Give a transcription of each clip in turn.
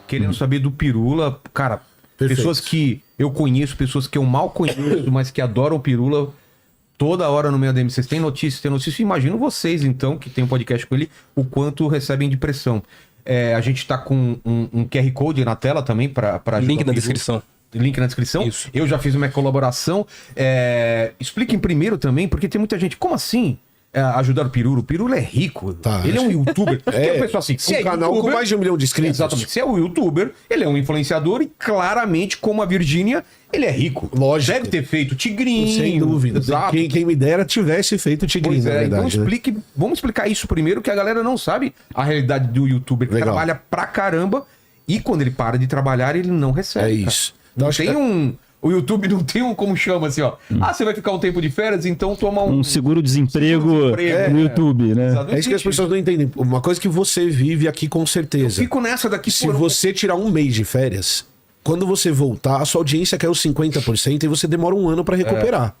querendo saber do Pirula. Cara, Perfeito. pessoas que eu conheço, pessoas que eu mal conheço, mas que adoram o Pirula. Toda hora no meu ADM, vocês têm notícias, Imagino vocês, então, que tem um podcast com ele, o quanto recebem de pressão. A gente tá com um QR Code na tela também para Link na descrição. Link na descrição. Isso. Eu já fiz uma colaboração. Expliquem primeiro também, porque tem muita gente. Como assim ajudar o Pirula? O Pirula é rico. Tá. Ele é um youtuber. Porque o pessoal assim, se Um canal com mais de 1 milhão de inscritos. Exatamente. Se é um youtuber, ele é um influenciador e claramente, como a Virgínia, ele é rico. Lógico. Deve ter feito Tigrinho. Sem dúvida. Exato. Quem me dera tivesse feito Tigrinho, Pois na verdade. então vamos explicar isso primeiro, que a galera não sabe a realidade do youtuber que Legal. trabalha pra caramba e quando ele para de trabalhar, ele não recebe. É cara. isso. Não Eu acho tem que- O YouTube não tem como chama assim, ó. Você vai ficar um tempo de férias, então toma Um seguro-desemprego no YouTube, né? Exato. É isso que as pessoas não entendem. Uma coisa que você vive aqui com certeza. Fico nessa daqui Se por você tirar um mês de férias, quando você voltar, a sua audiência caiu 50% e você demora um ano pra recuperar.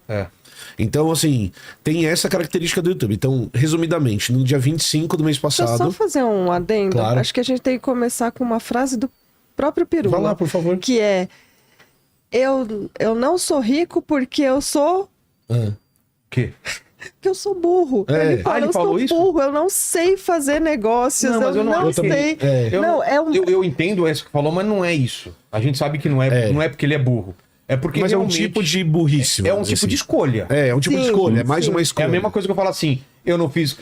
Então, assim, tem essa característica do YouTube. Então, resumidamente, no dia 25 do mês Deixa eu passado... só fazer um adendo. Claro. Acho que a gente tem que começar com uma frase do próprio Pirula. Vai lá, por favor. Que é: eu não sou rico porque eu sou... quê? Porque eu sou burro. Ele fala, ele eu falou sou isso? burro, eu não sei fazer negócios, Não, mas eu não eu também- sei. é. Não, é um... Eu entendo isso que falou, mas não é isso. A gente sabe que não é porque ele é burro. É porque Mas é um realmente tipo de burrice. É um vamos tipo dizer de assim. escolha. É um tipo de Sim, escolha. É mais uma É escolha. a mesma coisa que eu falo assim, eu não fiz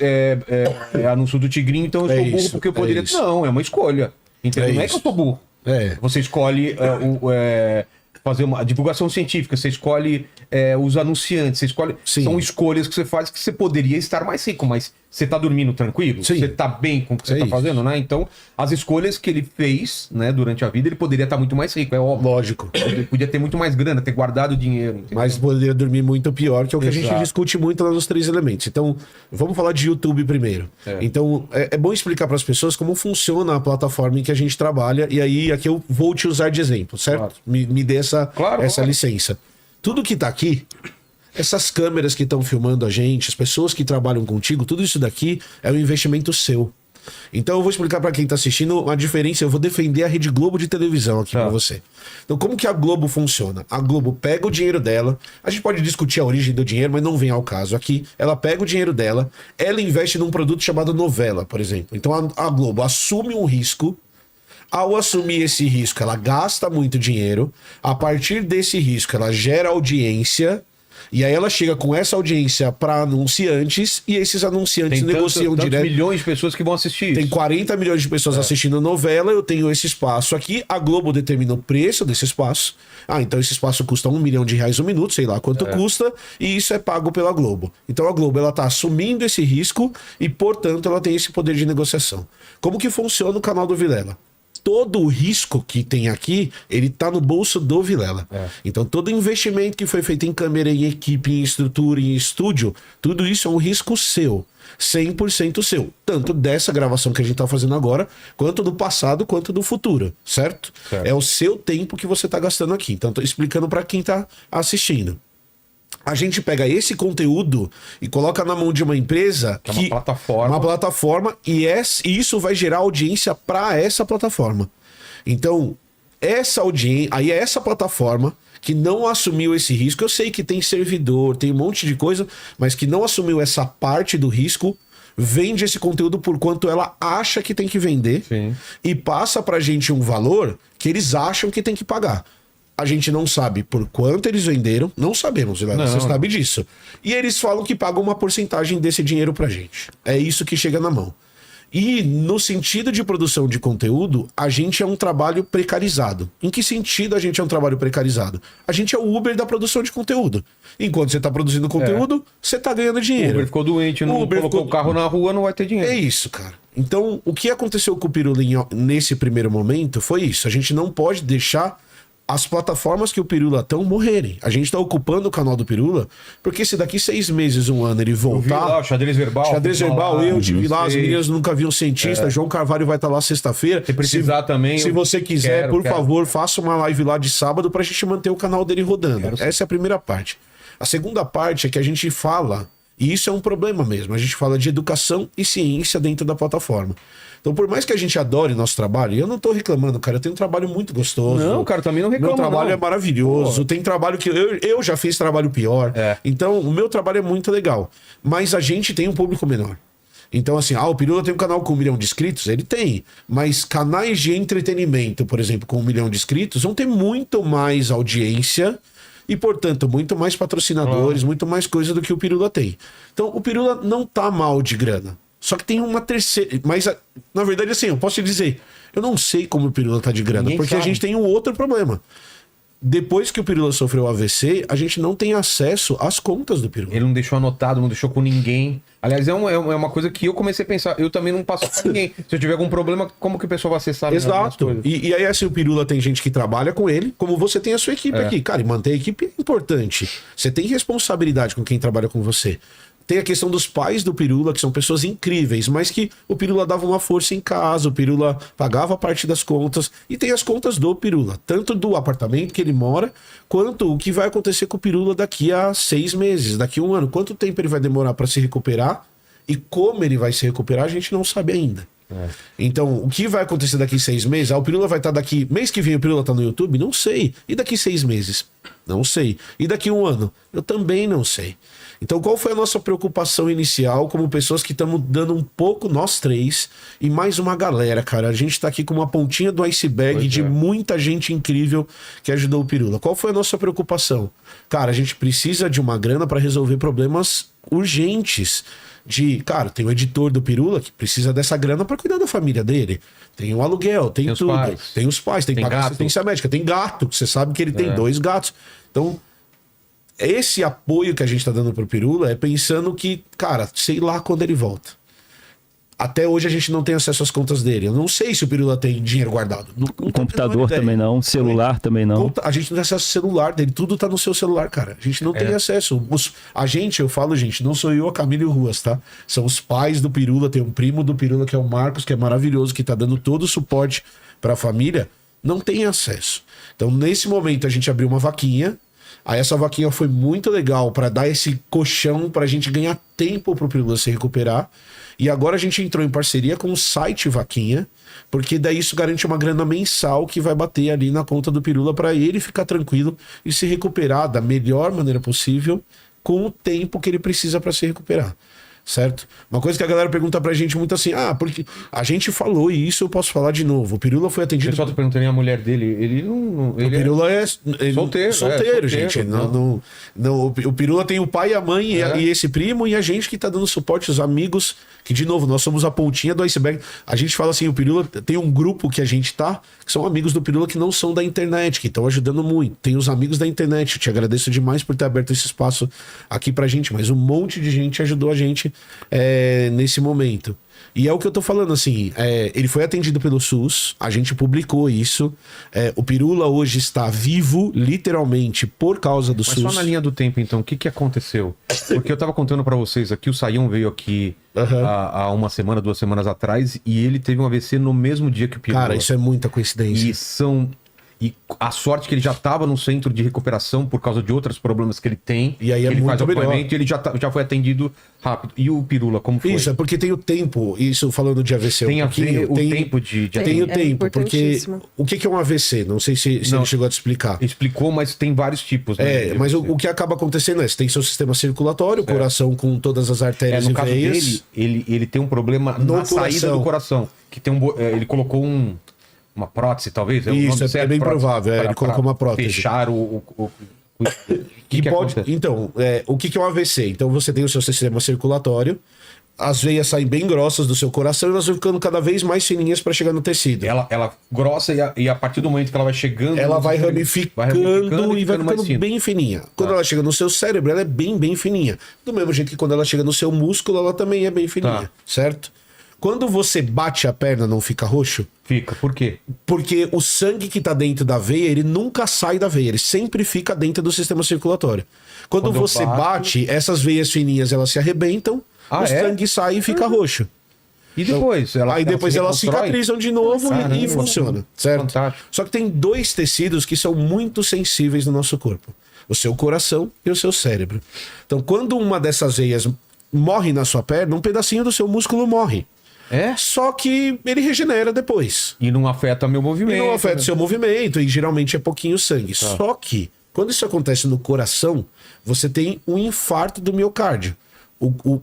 anúncio do Tigrinho, então eu É sou burro isso, porque eu é poderia... isso. Não, é uma escolha. Entendeu? É não é isso. que eu tô burro. É. Você escolhe fazer uma divulgação científica, você escolhe os anunciantes, você escolhe... Sim. São escolhas que você faz que você poderia estar mais rico, mas você tá dormindo tranquilo? Sim. Você tá bem com o que você É tá isso. fazendo, né? Então, as escolhas que ele fez, né, durante a vida, ele poderia estar muito mais rico, é óbvio. Lógico. Ele podia ter muito mais grana, ter guardado dinheiro. entendeu? Mas poderia dormir muito pior, que é o que a gente Exato. discute muito lá nos 3 elementos. Então, vamos falar de YouTube primeiro. Então, é bom explicar para as pessoas como funciona a plataforma em que a gente trabalha. E aí, aqui eu vou te usar de exemplo, certo? Claro. Me dê essa Claro. licença. Tudo que tá aqui, essas câmeras que estão filmando a gente, as pessoas que trabalham contigo, tudo isso daqui é um investimento seu. Então eu vou explicar para quem tá assistindo a diferença, eu vou defender a Rede Globo de televisão aqui para você. Então como que a Globo funciona? A Globo pega o dinheiro dela, a gente pode discutir a origem do dinheiro, mas não vem ao caso aqui. Ela pega o dinheiro dela, ela investe num produto chamado novela, por exemplo. Então a Globo assume um risco. Ao assumir esse risco, ela gasta muito dinheiro. A partir desse risco, ela gera audiência. E aí ela chega com essa audiência para anunciantes. E esses anunciantes negociam tantos direto. milhões de pessoas que vão assistir Tem isso. 40 milhões de pessoas assistindo novela. Eu tenho esse espaço aqui. A Globo determina o preço desse espaço. Então esse espaço custa R$1 milhão um minuto, sei lá quanto custa. E isso é pago pela Globo. Então a Globo ela tá assumindo esse risco. E portanto ela tem esse poder de negociação. Como que funciona o canal do Vilela? Todo o risco que tem aqui, ele tá no bolso do Vilela. Então, todo investimento que foi feito em câmera, em equipe, em estrutura, em estúdio, tudo isso é um risco seu. 100% seu. Tanto dessa gravação que a gente tá fazendo agora, quanto do passado, quanto do futuro. Certo? É o seu tempo que você tá gastando aqui. Então, tô explicando para quem tá assistindo. A gente pega esse conteúdo e coloca na mão de uma empresa Que é uma plataforma. Uma plataforma e isso vai gerar audiência para essa plataforma. Então, essa audiência, aí é essa plataforma que não assumiu esse risco. Eu sei que tem servidor, tem um monte de coisa, mas que não assumiu essa parte do risco, vende esse conteúdo por quanto ela acha que tem que vender. Sim. E passa pra gente um valor que eles acham que tem que pagar. A gente não sabe por quanto eles venderam, não sabemos, Vilela, você sabe disso. E eles falam que pagam uma porcentagem desse dinheiro pra gente. É isso que chega na mão. E no sentido de produção de conteúdo, a gente é um trabalho precarizado. Em que sentido a gente é um trabalho precarizado? A gente é o Uber da produção de conteúdo. Enquanto você tá produzindo conteúdo, você tá ganhando O dinheiro. Uber ficou doente, não Uber colocou ficou- o carro na rua, não vai ter dinheiro. É isso, cara. Então, o que aconteceu com o Pirula nesse primeiro momento foi isso. A gente não pode deixar as plataformas que o Pirula estão morrerem. A gente tá ocupando o canal do Pirula, porque se daqui 6 meses, 1 ano ele Eu vi lá, voltar... o xadrez verbal. Xadrez fui verbal, lá, eu tive lá, as sei. meninas nunca viam cientista, João Carvalho vai estar lá sexta-feira. Se precisar também, Se eu você quiser, quero, por quero. favor, faça uma live lá de sábado pra gente manter o canal dele rodando. Quero sim. Essa é a primeira parte. A segunda parte é que a gente fala E isso é um problema mesmo. A gente fala de educação e ciência dentro da plataforma. Então, por mais que a gente adore nosso trabalho, e eu não tô reclamando, cara, eu tenho um trabalho muito gostoso. Não, cara, também não reclamo. Meu trabalho não. é maravilhoso. Tem trabalho que eu já fiz trabalho pior. Então, o meu trabalho é muito legal. Mas a gente tem um público menor. Então, assim, o Pirula tem um canal com 1 milhão de inscritos? Ele tem. Mas canais de entretenimento, por exemplo, com 1 milhão de inscritos, vão ter muito mais audiência e, portanto, muito mais patrocinadores, muito mais coisa do que o Pirula tem. Então, o Pirula não tá mal de grana. Só que tem uma terceira... Mas, na verdade, assim, eu posso te dizer, eu não sei como o Pirula tá de grana, Ninguém porque sabe. a gente tem um outro problema. Depois que o Pirula sofreu AVC, a gente não tem acesso às contas do Pirula. Ele não deixou anotado, não deixou com ninguém. Aliás, é uma coisa que eu comecei a pensar. Eu também não passo com ninguém. Se eu tiver algum problema, como que a pessoa vai acessar? Exato. E aí, assim, o Pirula tem gente que trabalha com ele, como você tem a sua equipe aqui. Cara, e manter a equipe é importante. Você tem responsabilidade com quem trabalha com você. Tem a questão dos pais do Pirula, que são pessoas incríveis, mas que o Pirula dava uma força em casa, o Pirula pagava parte das contas. E tem as contas do Pirula, tanto do apartamento que ele mora, quanto o que vai acontecer com o Pirula daqui a 6 meses, daqui a 1 ano. Quanto tempo ele vai demorar para se recuperar e como ele vai se recuperar, a gente não sabe ainda. Então, o que vai acontecer daqui 6 meses? O Pirula vai estar daqui... Mês que vem o Pirula tá no YouTube? Não sei. E daqui 6 meses? Não sei. E daqui 1 ano? Eu também não sei. Então, qual foi a nossa preocupação inicial como pessoas que estamos dando um pouco, nós 3, e mais uma galera, cara? A gente tá aqui com uma pontinha do iceberg de muita gente incrível que ajudou o Pirula. Qual foi a nossa preocupação? Cara, a gente precisa de uma grana para resolver problemas urgentes. Cara, tem o editor do Pirula que precisa dessa grana para cuidar da família dele. Tem o aluguel, tem tudo. Tem os pais, tem que pagar assistência médica, tem gato, você sabe que ele tem 2 gatos. Então, esse apoio que a gente tá dando pro Pirula é pensando que, cara, sei lá quando ele volta. Até hoje a gente não tem acesso às contas dele. Eu não sei se o Pirula tem dinheiro guardado. O computador também não, celular também não. A gente não tem acesso ao celular dele. Tudo tá no seu celular, cara. A gente não tem acesso. Eu falo, gente, não sou eu, a Camila e o Ruas, tá? São os pais do Pirula. Tem um primo do Pirula que é o Marcos, que é maravilhoso, que tá dando todo o suporte pra família. Não tem acesso. Então, nesse momento, a gente abriu uma vaquinha. Aí essa vaquinha foi muito legal para dar esse colchão pra gente ganhar tempo pro Pirula se recuperar. E agora a gente entrou em parceria com o site Vaquinha, porque daí isso garante uma grana mensal que vai bater ali na conta do Pirula para ele ficar tranquilo e se recuperar da melhor maneira possível com o tempo que ele precisa para se recuperar. Certo? Uma coisa que a galera pergunta pra gente muito assim, porque a gente falou e isso eu posso falar de novo. O Pirula foi atendido... Eu só tô perguntando a mulher dele, ele não... O Pirula é solteiro, gente. Não. O Pirula tem o pai, a mãe e esse primo e a gente que tá dando suporte, os amigos, que de novo, nós somos a pontinha do iceberg. A gente fala assim, o Pirula tem um grupo que a gente tá, que são amigos do Pirula que não são da internet, que estão ajudando muito. Tem os amigos da internet, eu te agradeço demais por ter aberto esse espaço aqui pra gente, mas um monte de gente ajudou a gente nesse momento. E é o que eu tô falando, assim, ele foi atendido pelo SUS, a gente publicou isso, o Pirula hoje está vivo, literalmente, por causa do SUS. Mas só na linha do tempo, então, o que aconteceu? Porque eu tava contando pra vocês aqui, o Saião veio aqui há 1 semana, 2 semanas atrás, e ele teve um AVC no mesmo dia que o Pirula. Cara, isso é muita coincidência. E a sorte que ele já estava no centro de recuperação por causa de outros problemas que ele tem. E aí ele muito faz o melhor. acompanhamento e ele já foi atendido rápido. E o Pirula, como foi? Isso, é porque tem o tempo, isso falando de AVC Tem um pouquinho. tempo de Tem o tempo, porque importantíssimo. o que é um AVC? Não sei se ele chegou a te explicar. Explicou, mas tem vários tipos. Né, Mas o que acaba acontecendo você tem seu sistema circulatório, o coração com todas as artérias no e caso veias. dele, ele tem um problema No na saída do coração. Que tem ele colocou uma prótese, talvez? Isso, é bem provável. Ele colocou uma prótese. Fechar o Então, o que é um AVC? Então você tem o seu sistema circulatório, as veias saem bem grossas do seu coração e elas vão ficando cada vez mais fininhas para chegar no tecido. Ela grossa e a partir do momento que ela vai chegando... Ela vai ramificando e vai ficando bem fininha. Quando ela chega no seu cérebro, ela é bem, bem fininha. Do mesmo jeito que quando ela chega no seu músculo, ela também é bem fininha, certo? Quando você bate a perna, não fica roxo? Fica. Por quê? Porque o sangue que tá dentro da veia, ele nunca sai da veia, ele sempre fica dentro do sistema circulatório. Quando você bate, essas veias fininhas, elas se arrebentam, o sangue sai e fica roxo. E depois? Depois elas cicatrizam de novo e funciona, certo? Fantástico. Só que tem 2 tecidos que são muito sensíveis no nosso corpo. O seu coração e o seu cérebro. Então, quando uma dessas veias morre na sua perna, um pedacinho do seu músculo morre. É? Só que ele regenera depois. E não afeta meu movimento. E não afeta né? o seu movimento, e geralmente é pouquinho sangue. Tá. Só que, quando isso acontece no coração, você tem um infarto do miocárdio.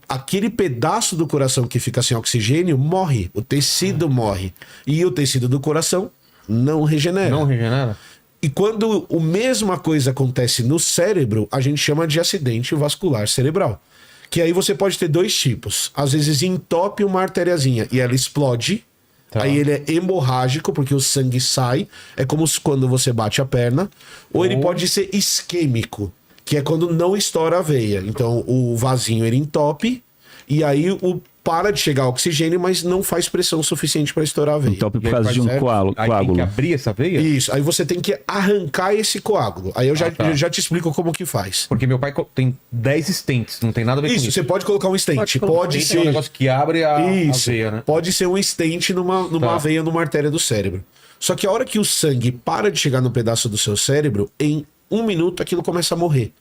Aquele pedaço do coração que fica sem oxigênio morre, o tecido morre. E o tecido do coração não regenera. Não regenera? E quando a mesma coisa acontece no cérebro, a gente chama de acidente vascular cerebral. Que aí você pode ter dois tipos. Às vezes entope uma artériazinha e ela explode. Tá. Aí ele é hemorrágico, porque o sangue sai. É como quando você bate a perna. Ou ele pode ser isquêmico, que é quando não estoura a veia. Então o vasinho ele entope e aí para de chegar oxigênio, mas não faz pressão suficiente para estourar a veia. Entope E por aí causa faz de um certo? coágulo. Aí tem que abrir essa veia? Isso, aí você tem que arrancar esse coágulo. Aí eu já te explico como que faz. Porque meu pai tem 10 stents, não tem nada a ver com Isso, isso. você pode colocar um stent. Pode Stent é um ser. negócio que abre a Isso. veia, né? Pode ser um stent numa Tá. veia, numa artéria do cérebro. Só que a hora que o sangue para de chegar no pedaço do seu cérebro, em 1 minuto aquilo começa a morrer.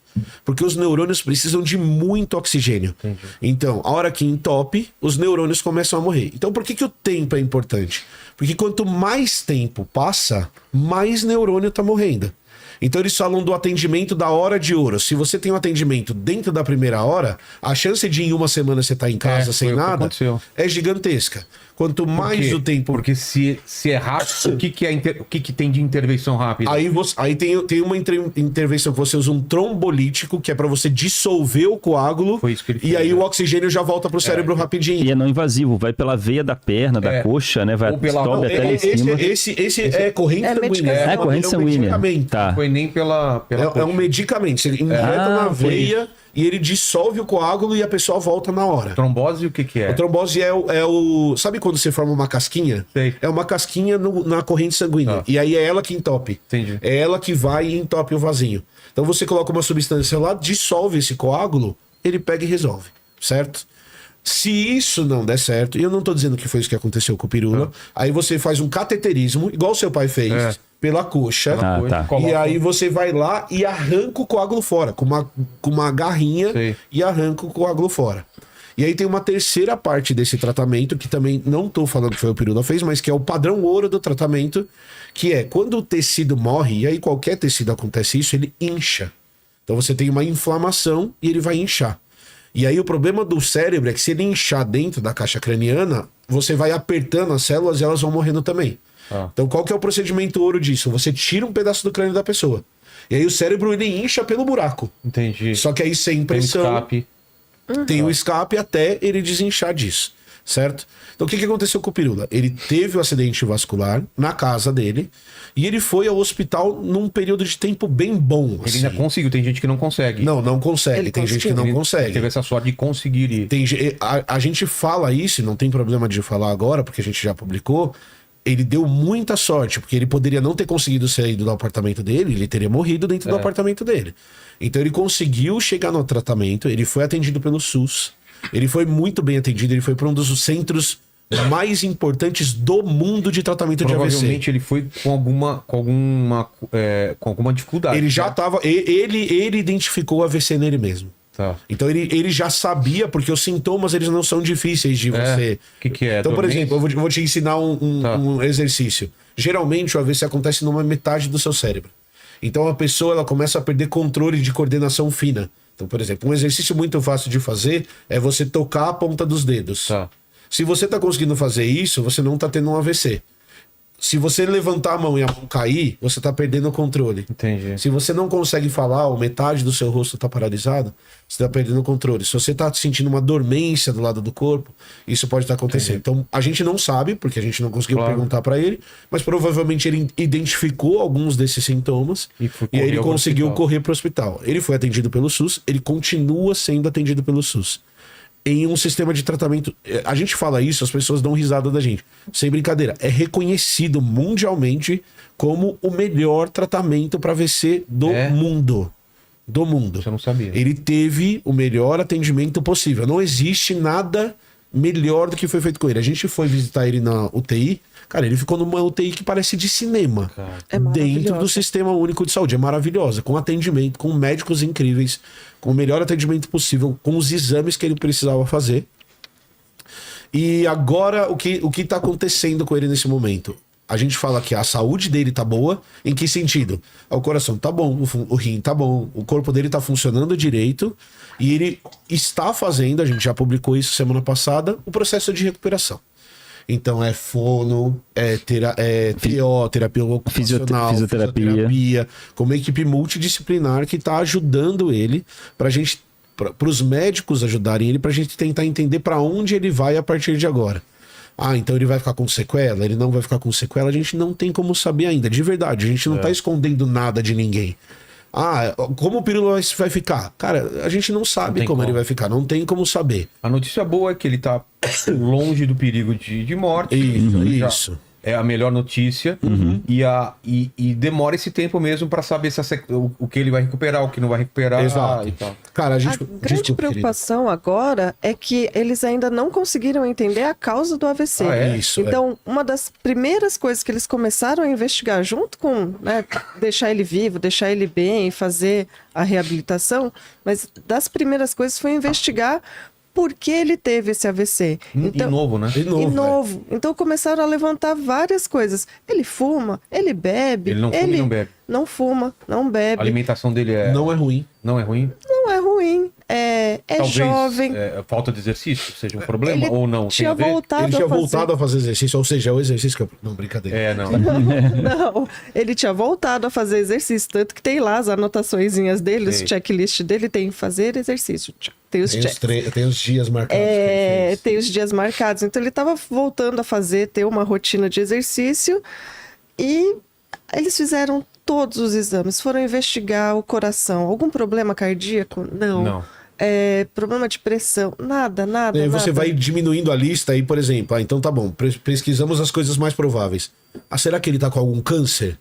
Porque os neurônios precisam de muito oxigênio. Entendi. Então, a hora que entope, os neurônios começam a morrer. Então, por que o tempo é importante? Porque quanto mais tempo passa, mais neurônio está morrendo. Então eles falam do atendimento da hora de ouro. Se você tem um atendimento dentro da primeira hora, a chance de em 1 semana você estar em casa sem foi o que nada aconteceu. é gigantesca. Quanto mais o tempo... Porque se é rápido, o que tem de intervenção rápida? Aí tem uma intervenção que você usa um trombolítico, que é pra você dissolver o coágulo. Foi isso que ele e fez, aí né? o oxigênio já volta pro cérebro rapidinho. E é não invasivo, vai pela veia da perna, da coxa, né? Vai Ou pela- sobe até lá em cima. Esse é corrente É sanguínea. medicação. É corrente um sanguínea. medicamento. Tá. Foi nem pela É um medicamento. Você injeta na foi veia e ele dissolve o coágulo e a pessoa volta na hora. trombose, o que é? A trombose é o. Sabe quando você forma uma casquinha? Sei. É uma casquinha na corrente sanguínea. Tá. E aí é ela que entope. Entendi. É ela que vai e entope o vasinho. Então você coloca uma substância lá, dissolve esse coágulo, ele pega e resolve. Certo? Se isso não der certo, e eu não tô dizendo que foi isso que aconteceu com o Pirula, aí você faz um cateterismo, igual o seu pai fez, É. pela coxa. Ah, tá. E aí você vai lá e arranca o coágulo fora, com uma garrinha, Sei. e arranca o coágulo fora. E aí tem uma terceira parte desse tratamento, que também não tô falando que foi o Pirula fez, mas que é o padrão ouro do tratamento, que é quando o tecido morre, e aí qualquer tecido acontece isso, ele incha. Então você tem uma inflamação e ele vai inchar. E aí o problema do cérebro é que se ele inchar dentro da caixa craniana, você vai apertando as células e elas vão morrendo também. Ah. Então qual que é o procedimento ouro disso? Você tira um pedaço do crânio da pessoa. E aí o cérebro ele incha pelo buraco. Entendi. Só que aí sem Tem pressão, escape. tem o escape até ele desinchar disso, certo? Então o que aconteceu com o Pirula? Ele teve o acidente vascular na casa dele e ele foi ao hospital num período de tempo bem bom. Ele ainda conseguiu, tem gente que não consegue. Não consegue. Ele Tem gente que não Ele consegue. Teve essa sorte de conseguir ir. A gente fala isso, não tem problema de falar agora, porque a gente já publicou. Ele deu muita sorte, porque ele poderia não ter conseguido sair do apartamento dele, ele teria morrido dentro do apartamento dele. Então ele conseguiu chegar no tratamento, ele foi atendido pelo SUS, ele foi muito bem atendido, ele foi para um dos centros mais importantes do mundo de tratamento de AVC. Provavelmente ele foi com alguma dificuldade. Ele já né? estava. Ele identificou o AVC nele mesmo. Tá. Então ele já sabia, porque os sintomas eles não são difíceis de você. O que é? Então, por Dormência? exemplo, eu vou te ensinar Tá. um exercício. Geralmente o AVC acontece numa metade do seu cérebro. Então a pessoa ela começa a perder controle de coordenação fina. Então, por exemplo, um exercício muito fácil de fazer é você tocar a ponta dos dedos. Tá. Se você está conseguindo fazer isso, você não está tendo um AVC. Se você levantar a mão e a mão cair, você está perdendo o controle. Entendi. Se você não consegue falar ou metade do seu rosto está paralisado, você está perdendo o controle. Se você está sentindo uma dormência do lado do corpo, isso pode estar acontecendo. Então, a gente não sabe, porque a gente não conseguiu Claro. perguntar para ele, mas provavelmente ele identificou alguns desses sintomas E aí ele correu pro conseguiu hospital. correr para o hospital. Ele foi atendido pelo SUS, ele continua sendo atendido pelo SUS. Em um sistema de tratamento. A gente fala isso, as pessoas dão risada da gente. Sem brincadeira. É reconhecido mundialmente como o melhor tratamento para AVC do mundo. Do mundo. Você não sabia. Ele teve o melhor atendimento possível. Não existe nada melhor do que foi feito com ele. A gente foi visitar ele na UTI, cara, ele ficou numa UTI que parece de cinema. É Dentro maravilhosa. do Sistema Único de Saúde. É maravilhosa, com atendimento, com médicos incríveis, com o melhor atendimento possível, com os exames que ele precisava fazer. E agora, o que tá acontecendo com ele nesse momento? A gente fala que a saúde dele tá boa, em que sentido? O coração tá bom, o rim tá bom, o corpo dele tá funcionando direito, e ele está fazendo, a gente já publicou isso semana passada, o processo de recuperação. Então é fono, TO, terapia ocupacional, fisioterapia, com uma equipe multidisciplinar que tá ajudando ele pra gente, para os médicos ajudarem ele, pra gente tentar entender pra onde ele vai a partir de agora. Ah, então ele vai ficar com sequela? Ele não vai ficar com sequela? A gente não tem como saber ainda, de verdade. A gente não tá escondendo nada de ninguém. Ah, como o Pirula vai ficar? Cara, a gente não sabe como ele vai ficar, não tem como saber. A notícia boa é que ele tá longe do perigo de morte. Isso. É a melhor notícia. E demora esse tempo mesmo pra saber se o que ele vai recuperar, o que não vai recuperar. Exato. E tal. Cara, a gente... A grande preocupação agora é que eles ainda não conseguiram entender a causa do AVC. Ah, é? Isso, Então, uma das primeiras coisas que eles começaram a investigar, junto com deixar ele vivo, deixar ele bem, fazer a reabilitação, mas das primeiras coisas foi investigar por que ele teve esse AVC. E novo, né? De novo, E novo. Então começaram a levantar várias coisas. Ele fuma, ele bebe. Ele não fuma e não bebe. Não fuma, não A bebe. alimentação dele Não é ruim. não é ruim. Não é ruim. É Talvez jovem. falta de exercício seja um problema Ele ou não. Tem tinha a ver? voltado Ele tinha a fazer... voltado a fazer exercício, ou seja, é o exercício que eu... Não, brincadeira. É, não. Não, ele tinha voltado a fazer exercício, tanto que tem lá as anotaçõezinhas dele, os Sei. checklist dele, tem fazer exercício, tem os checks. Tem os dias marcados. que ele fez. Tem os dias marcados, então ele estava voltando a ter uma rotina de exercício e eles fizeram todos os exames, foram investigar o coração, algum problema cardíaco? Não. Problema de pressão? Nada. E aí você nada. vai diminuindo a lista aí, por exemplo. Então tá bom, pesquisamos as coisas mais prováveis. Será que ele tá com algum câncer?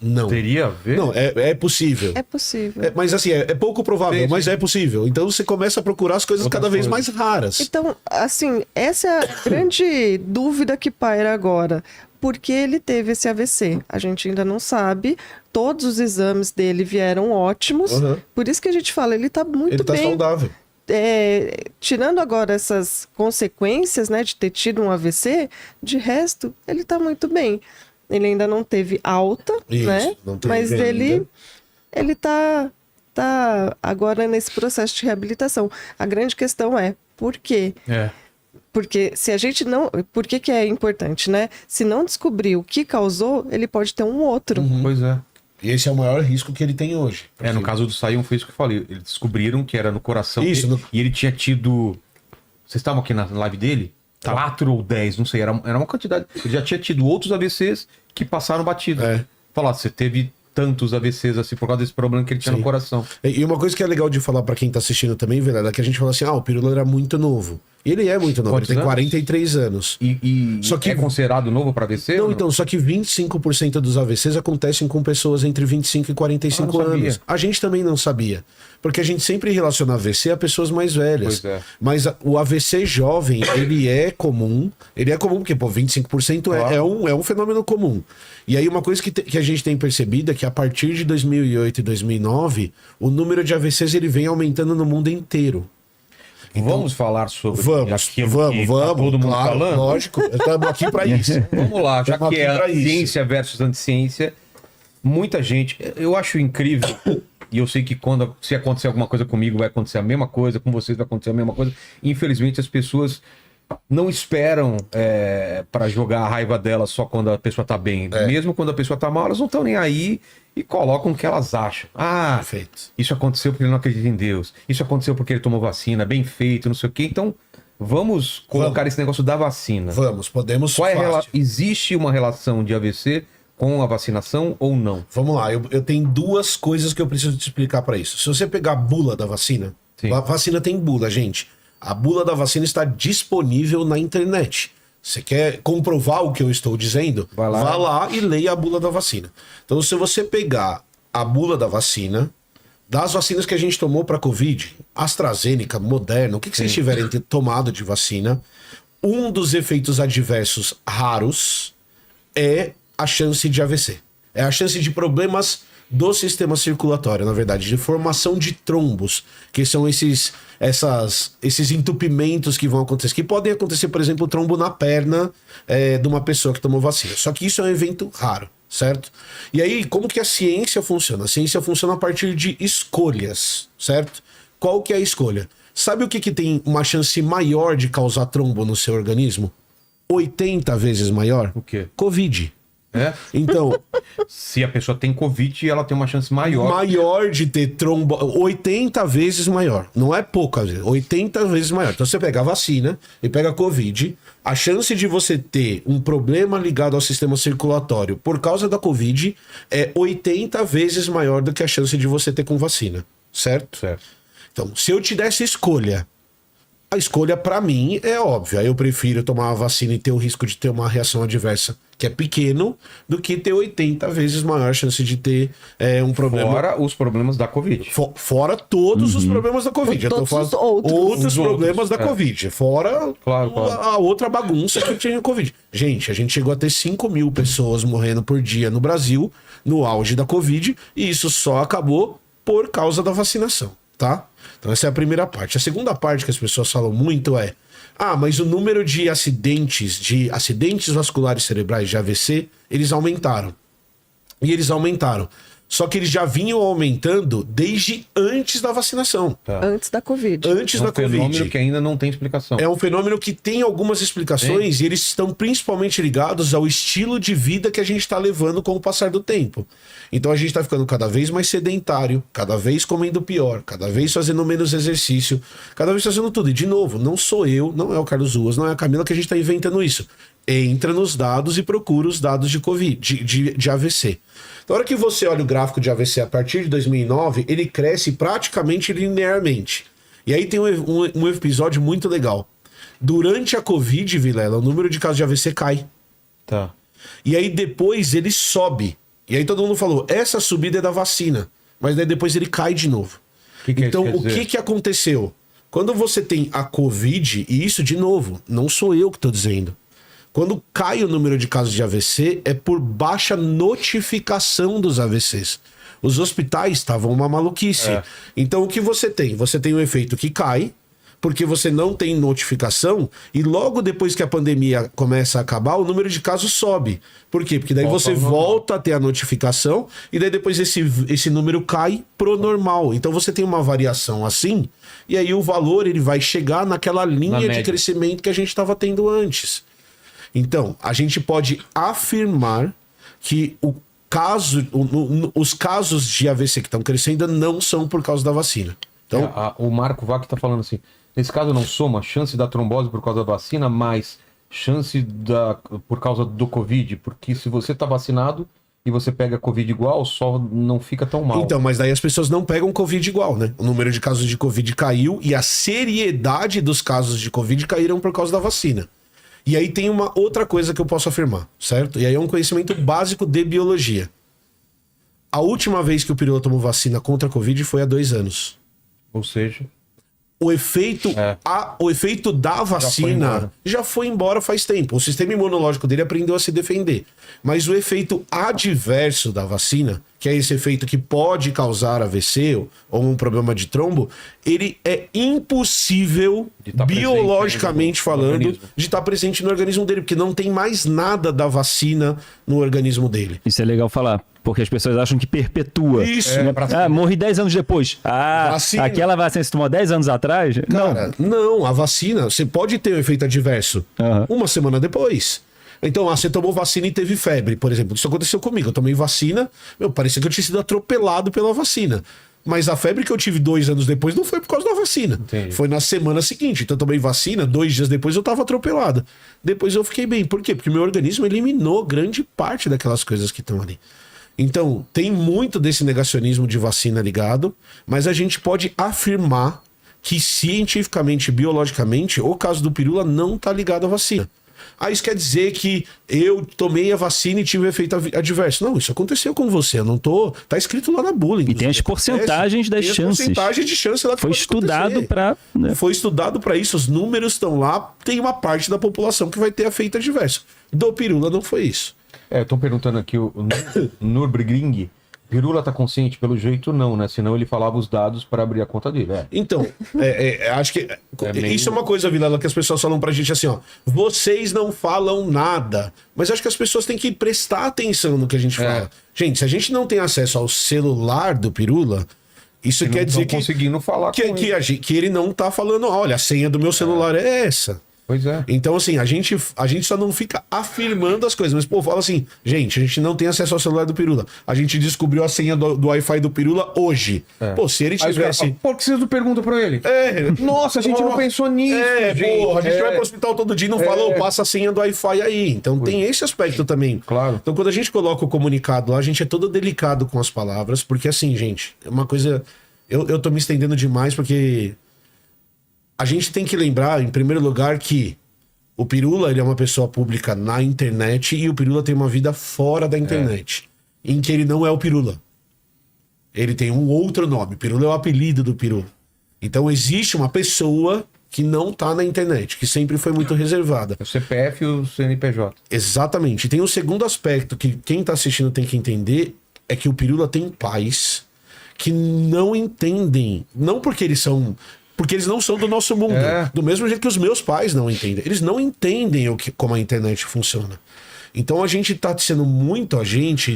Não. Teria a ver? Não, é possível. É possível. Mas assim, é pouco provável, Sim, mas sim. é possível. Então você começa a procurar as coisas Outras cada vez coisas. mais raras. Então, assim, essa é a grande dúvida que paira agora. Por que ele teve esse AVC? A gente ainda não sabe. Todos os exames dele vieram ótimos. Uhum. Por isso que a gente fala, ele tá muito Ele tá bem. saudável. Tirando agora essas consequências, né, de ter tido um AVC, de resto, ele tá muito bem. Ele ainda não teve alta, Isso, né? não teve Mas ainda. ele tá agora nesse processo de reabilitação. A grande questão é, por quê? Porque se a gente não... Por que é importante, né? Se não descobrir o que causou, ele pode ter um outro. Pois é. E esse é o maior risco que ele tem hoje. No caso do Saião foi isso que eu falei. Eles descobriram que era no coração. Isso, E ele tinha tido... Vocês estavam aqui na live dele? 4 ou 10, não sei. Era uma quantidade. Ele já tinha tido outros AVCs que passaram batido. Falar, você teve tantos AVCs assim por causa desse problema que ele tinha no coração. E uma coisa que é legal de falar pra quem tá assistindo também, velho, é que a gente fala assim, o Pirula era muito novo. E ele é muito novo, Quantos ele tem anos? 43 anos. E Só que- é considerado novo para AVC? Não, ou então, só que 25% dos AVCs acontecem com pessoas entre 25 e 45 Ah, não sabia. anos. A gente também não sabia. Porque a gente sempre relaciona AVC a pessoas mais velhas. Pois é. Mas o AVC jovem, ele é comum. Ele é comum porque, 25% é um fenômeno comum. E aí uma coisa que a gente tem percebido é que a partir de 2008 e 2009, o número de AVCs ele vem aumentando no mundo inteiro. Vamos falar sobre Vamos, aquilo vamos, que tá vamos. todo mundo Claro, falando? lógico. Estamos aqui para isso. Vamos lá, já Estamos que é aqui pra a isso. ciência versus anticiência, muita gente, eu acho incrível, e eu sei que se acontecer alguma coisa comigo, vai acontecer a mesma coisa, com vocês vai acontecer a mesma coisa. Infelizmente, as pessoas não esperam para jogar a raiva delas só quando a pessoa tá bem. Mesmo quando a pessoa tá mal, elas não estão nem aí e colocam o que elas acham. Perfeito. Isso aconteceu porque ele não acredita em Deus. Isso aconteceu porque ele tomou vacina, bem feito, não sei o quê. Então, vamos colocar esse negócio da vacina. Vamos, podemos. Qual é fácil. existe uma relação de AVC com a vacinação ou não? Vamos lá, eu tenho duas coisas que eu preciso te explicar para isso. Se você pegar a bula da vacina, Sim. a vacina tem bula, gente. A bula da vacina está disponível na internet. Você quer comprovar o que eu estou dizendo? Vai lá. Vá lá e leia a bula da vacina. Então, se você pegar a bula da vacina, das vacinas que a gente tomou para Covid, AstraZeneca, Moderna, o que vocês tiverem tomado de vacina, um dos efeitos adversos raros é a chance de AVC. É a chance de problemas do sistema circulatório, na verdade, de formação de trombos, que são esses entupimentos que vão acontecer, que podem acontecer, por exemplo, trombo na perna de uma pessoa que tomou vacina. Só que isso é um evento raro, certo? E aí, como que a ciência funciona? A ciência funciona a partir de escolhas, certo? Qual que é a escolha? Sabe o que tem uma chance maior de causar trombo no seu organismo? 80 vezes maior? O quê? Covid. É? Então, se a pessoa tem Covid, ela tem uma chance maior. Maior de ter trombo, 80 vezes maior. Não é pouco, às vezes, 80 vezes maior. Então você pega a vacina e pega a Covid, a chance de você ter um problema ligado ao sistema circulatório por causa da Covid é 80 vezes maior do que a chance de você ter com vacina, certo? Certo. Então, se eu te desse escolha, a escolha pra mim é óbvia. Eu prefiro tomar a vacina e ter o risco de ter uma reação adversa que é pequeno, do que ter 80 vezes maior chance de ter um problema. Fora os problemas da Covid. Fora todos os problemas da Covid. Eu tô Todos falando os outros outros. problemas da Covid. Fora Claro. a outra bagunça que tinha Covid. Gente, a gente chegou a ter 5 mil pessoas morrendo por dia no Brasil, no auge da Covid, e isso só acabou por causa da vacinação, tá? Então essa é a primeira parte. A segunda parte que as pessoas falam muito é: mas o número de acidentes vasculares cerebrais de AVC, eles aumentaram. E eles aumentaram. Só que eles já vinham aumentando desde antes da vacinação. Tá. Antes da Covid. Antes da Covid. É um fenômeno que ainda não tem explicação. É um fenômeno que tem algumas explicações e eles estão principalmente ligados ao estilo de vida que a gente está levando com o passar do tempo. Então a gente está ficando cada vez mais sedentário, cada vez comendo pior, cada vez fazendo menos exercício, cada vez fazendo tudo. E de novo, não sou eu, não é o Carlos Ruas, não é a Camila que a gente está inventando isso. Entra nos dados e procura os dados de Covid, de AVC. Na hora que você olha o gráfico de AVC a partir de 2009, ele cresce praticamente linearmente. E aí tem um episódio muito legal. Durante a Covid, Vilela, o número de casos de AVC cai. Tá. E aí depois ele sobe. E aí todo mundo falou, essa subida é da vacina. Mas daí depois ele cai de novo. Então o que aconteceu? Quando você tem a Covid, e isso de novo, não sou eu que estou dizendo. Quando cai o número de casos de AVC, é por baixa notificação dos AVCs. Os hospitais estavam uma maluquice. Então o que você tem? Você tem um efeito que cai, porque você não tem notificação, e logo depois que a pandemia começa a acabar, o número de casos sobe. Por quê? Porque daí você volta a ter a notificação, e daí depois esse número cai pro normal. Então você tem uma variação assim, e aí o valor ele vai chegar naquela linha de crescimento que a gente estava tendo antes. Então, a gente pode afirmar que os casos de AVC que estão crescendo não são por causa da vacina. Então, o Marco Vac está falando assim, nesse caso não soma chance da trombose por causa da vacina, mais chance por causa do Covid, porque se você está vacinado e você pega Covid igual, só não fica tão mal. Então, mas daí as pessoas não pegam Covid igual, né? O número de casos de Covid caiu e a seriedade dos casos de Covid caíram por causa da vacina. E aí tem uma outra coisa que eu posso afirmar, certo? E aí é um conhecimento básico de biologia. A última vez que o Pirula tomou vacina contra a Covid foi há 2 anos. Ou seja... O efeito da vacina já foi embora faz tempo. O sistema imunológico dele aprendeu a se defender. Mas o efeito adverso da vacina, que é esse efeito que pode causar AVC ou um problema de trombo, ele é impossível, biologicamente falando, de estar presente no organismo dele, porque não tem mais nada da vacina no organismo dele. Isso é legal falar, porque as pessoas acham que perpetua. Isso. Morri 10 anos depois. Vacina. Aquela vacina que você tomou 10 anos atrás? Cara, não, a vacina, você pode ter um efeito adverso uma semana depois. Então, você tomou vacina e teve febre, por exemplo. Isso aconteceu comigo. Eu tomei vacina, parecia que eu tinha sido atropelado pela vacina. Mas a febre que eu tive 2 anos depois não foi por causa da vacina. Entendi. Foi na semana seguinte. Então eu tomei vacina, 2 dias depois eu tava atropelado. Depois eu fiquei bem. Por quê? Porque meu organismo eliminou grande parte daquelas coisas que estão ali. Então, tem muito desse negacionismo de vacina ligado, mas a gente pode afirmar que cientificamente, biologicamente, o caso do Pirula não tá ligado à vacina. isso quer dizer que eu tomei a vacina e tive efeito adverso. Não, isso aconteceu com você. Eu não tô... Tá escrito lá na bula. E tem as porcentagens das chances. Porcentagem de chance lá que foi estudado para... Né? Foi estudado para isso. Os números estão lá. Tem uma parte da população que vai ter efeito adverso. Do pirula não foi isso. Estão perguntando aqui o Nürburgring. Pirula tá consciente? Pelo jeito não, né? Senão ele falava os dados para abrir a conta dele. Então, acho que isso é uma coisa, Vilela, que as pessoas falam pra gente assim, ó. Vocês não falam nada. Mas acho que as pessoas têm que prestar atenção no que a gente fala. Gente, se a gente não tem acesso ao celular do Pirula, isso quer dizer que... conseguindo falar que ele não tá falando, olha, a senha do meu celular é essa. Pois é. Então, assim, a gente só não fica afirmando as coisas. Mas, pô, fala assim, gente, a gente não tem acesso ao celular do Pirula. A gente descobriu a senha do Wi-Fi do Pirula hoje. Pô, se ele tivesse... Por que você não pergunta pra ele? Nossa, a gente não pensou nisso. Porra, a gente vai pro hospital todo dia e não fala, passa a senha do Wi-Fi aí. Então tem esse aspecto também. Claro. Então quando a gente coloca o comunicado lá, a gente é todo delicado com as palavras, porque assim, gente, é uma coisa... Eu tô me estendendo demais porque... A gente tem que lembrar, em primeiro lugar, que o Pirula ele é uma pessoa pública na internet e o Pirula tem uma vida fora da internet. Em que ele não é o Pirula. Ele tem um outro nome. Pirula é o apelido do Pirula. Então existe uma pessoa que não tá na internet, que sempre foi muito reservada. O CPF e o CNPJ. Exatamente. E tem um segundo aspecto que quem tá assistindo tem que entender, é que o Pirula tem pais que não entendem. Não porque eles são... Porque eles não são do nosso mundo. Do mesmo jeito que os meus pais não entendem. Eles não entendem como a internet funciona. Então a gente tá sendo muito,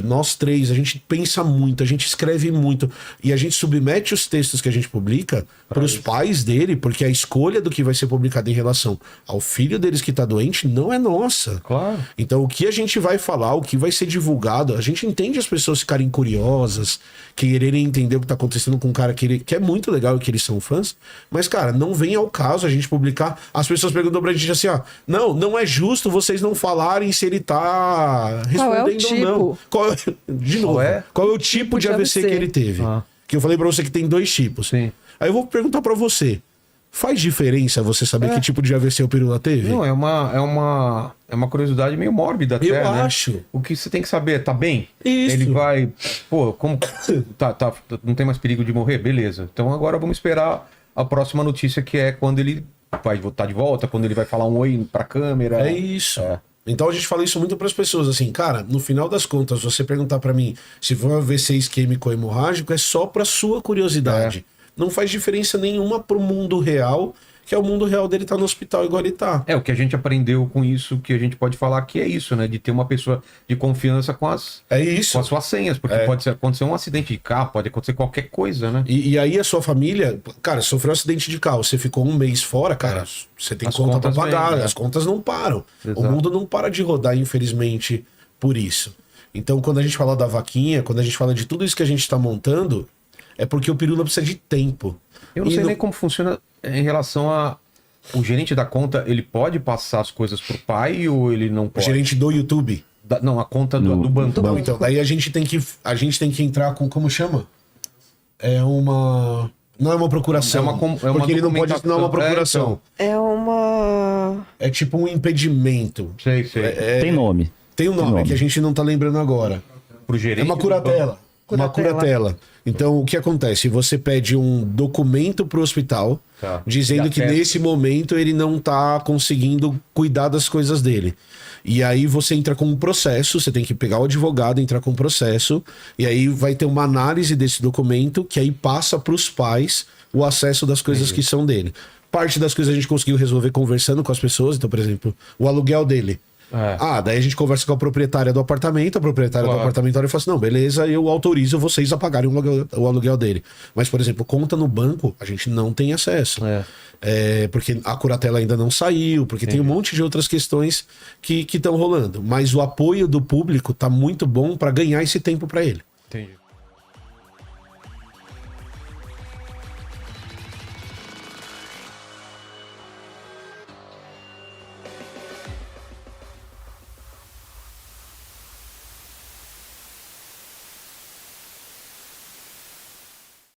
nós três, a gente pensa muito, a gente escreve muito. E a gente submete os textos que a gente publica para os pais dele, porque a escolha do que vai ser publicado em relação ao filho deles que tá doente não é nossa. Claro. Então o que a gente vai falar, o que vai ser divulgado, a gente entende as pessoas ficarem curiosas, quererem entender o que tá acontecendo com um cara que é muito legal e que eles são fãs, mas, cara, não vem ao caso a gente publicar. As pessoas perguntam pra gente assim, ó, não é justo vocês não falarem se ele tá respondendo ou não. De novo, qual é o tipo de AVC que ele teve? Que eu falei pra você que tem 2 tipos. Sim. Aí eu vou perguntar pra você, faz diferença você saber que tipo de AVC o Pirula teve? Não, é uma curiosidade meio mórbida até, eu acho. O que você tem que saber, tá bem? Isso. Ele vai... Pô, como... não tem mais perigo de morrer? Beleza. Então agora vamos esperar a próxima notícia, que é quando ele vai voltar de volta, quando ele vai falar um oi pra câmera. É isso. Então a gente fala isso muito pras pessoas, assim, cara, no final das contas, você perguntar pra mim se for um AVC isquêmico ou hemorrágico, é só pra sua curiosidade. Não faz diferença nenhuma pro mundo real, que é o mundo real dele tá no hospital igual ele tá. O que a gente aprendeu com isso, que a gente pode falar que é isso, né? De ter uma pessoa de confiança com as suas senhas, porque pode acontecer um acidente de carro, pode acontecer qualquer coisa, né? E aí a sua família, cara, sofreu um acidente de carro, você ficou um mês fora, cara, você tem conta pra pagar, as contas não param. Exato. O mundo não para de rodar, infelizmente, por isso. Então, quando a gente fala da vaquinha, quando a gente fala de tudo isso que a gente tá montando, é porque o Pirula precisa de tempo. Eu não sei nem como funciona em relação a... O gerente da conta, ele pode passar as coisas pro pai ou ele não pode? O gerente do YouTube? Não, a conta do banco. Não, então, daí a gente tem que entrar com... Como chama? Não é uma procuração. Porque ele não pode assinar uma procuração. É tipo um impedimento. Sei. Tem nome. Tem um nome que a gente não tá lembrando agora. Pro gerente. É uma curatela. Uma curatela. Então, o que acontece? Você pede um documento pro hospital, dizendo que nesse momento ele não tá conseguindo cuidar das coisas dele. E aí você entra com um processo, você tem que pegar o advogado, entrar com um processo, e aí vai ter uma análise desse documento, que aí passa pros pais o acesso das coisas que são dele. Parte das coisas a gente conseguiu resolver conversando com as pessoas. Então, por exemplo, o aluguel dele. Daí a gente conversa com a proprietária do apartamento, a proprietária do apartamento fala assim, não, beleza, eu autorizo vocês a pagarem o aluguel dele. Mas, por exemplo, conta no banco, a gente não tem acesso. Porque a curatela ainda não saiu, porque tem um monte de outras questões que estão rolando. Mas o apoio do público tá muito bom para ganhar esse tempo para ele. Entendi.